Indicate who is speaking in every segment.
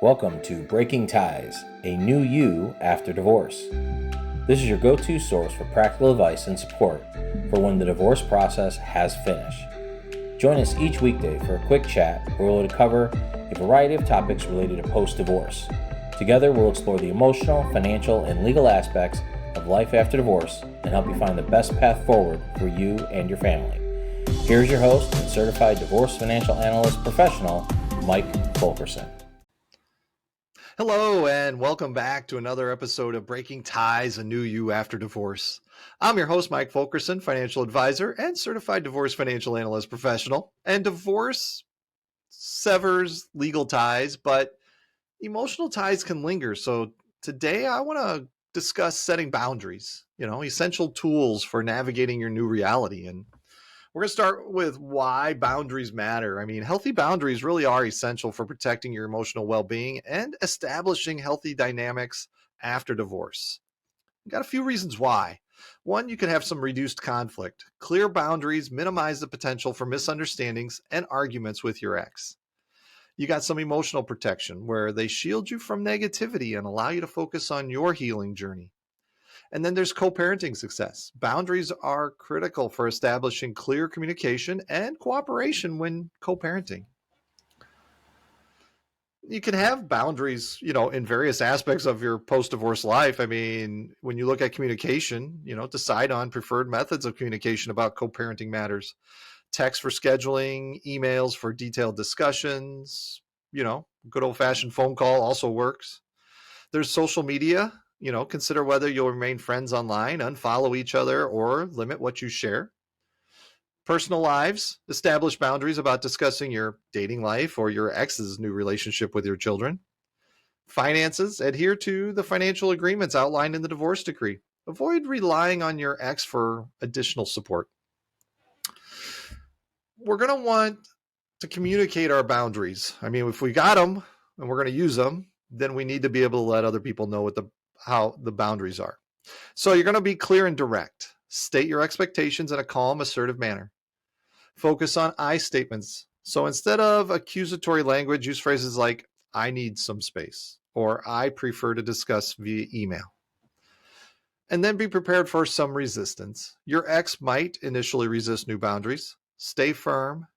Speaker 1: Welcome to Breaking Ties, a new you after divorce. This is your go-to source for practical advice and support for when the divorce process has finished. Join us each weekday for a quick chat where we'll cover a variety of topics related to post-divorce. Together, we'll explore the emotional, financial, and legal aspects of life after divorce and help you find the best path forward for you and your family. Here's your host and Certified Divorce Financial Analyst professional, Mike Fulkerson.
Speaker 2: Hello, and welcome back to another episode of Breaking Ties, a new you after divorce. I'm your host, Mike Fulkerson, financial advisor and certified divorce financial analyst professional. And divorce severs legal ties, but emotional ties can linger. So today I want to discuss setting boundaries, essential tools for navigating your new reality. And we're going to start with why boundaries matter. Healthy boundaries really are essential for protecting your emotional well-being and establishing healthy dynamics after divorce. Got a few reasons why. One, you can have some reduced conflict. Clear boundaries minimize the potential for misunderstandings and arguments with your ex. You got some emotional protection where they shield you from negativity and allow you to focus on your healing journey. And then there's co-parenting success. Boundaries are critical for establishing clear communication and cooperation when co-parenting. You can have boundaries, in various aspects of your post-divorce life. When you look at communication, decide on preferred methods of communication about co-parenting matters. Text for scheduling, emails for detailed discussions, good old-fashioned phone call also works. There's social media. Consider whether you'll remain friends online, unfollow each other, or limit what you share. Personal lives, establish boundaries about discussing your dating life or your ex's new relationship with your children. Finances, adhere to the financial agreements outlined in the divorce decree. Avoid relying on your ex for additional support. We're going to want to communicate our boundaries. If we got them and we're going to use them, then we need to be able to let other people know how the boundaries are. So you're going to be clear and direct. State your expectations in a calm, assertive manner. Focus on I statements. So instead of accusatory language, use phrases like, I need some space, or I prefer to discuss via email. And then be prepared for some resistance. Your ex might initially resist new boundaries. Stay firm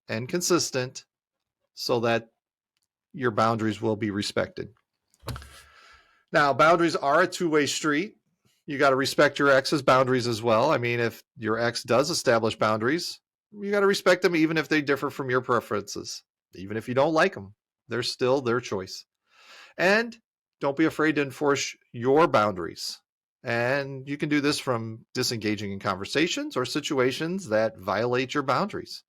Speaker 2: and consistent so that your boundaries will be respected. Now, boundaries are a two-way street. You got to respect your ex's boundaries as well. If your ex does establish boundaries, you got to respect them even if they differ from your preferences. Even if you don't like them, they're still their choice. And don't be afraid to enforce your boundaries. And you can do this from disengaging in conversations or situations that violate your boundaries.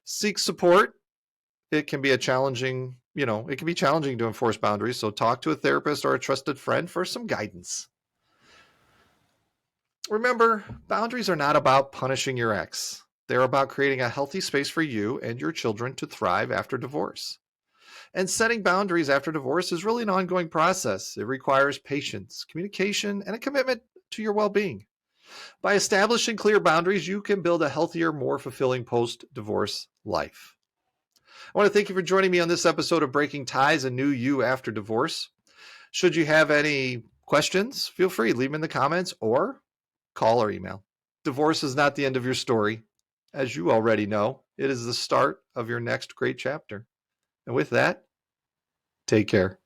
Speaker 2: Seek support. It can be challenging to enforce boundaries. So talk to a therapist or a trusted friend for some guidance. Remember, boundaries are not about punishing your ex. They're about creating a healthy space for you and your children to thrive after divorce. And setting boundaries after divorce is really an ongoing process. It requires patience, communication, and a commitment to your well-being. By establishing clear boundaries, you can build a healthier, more fulfilling post-divorce life. I want to thank you for joining me on this episode of Breaking Ties, a new you after divorce. Should you have any questions, feel free, leave them in the comments or call or email. Divorce is not the end of your story. As you already know, it is the start of your next great chapter. And with that, take care.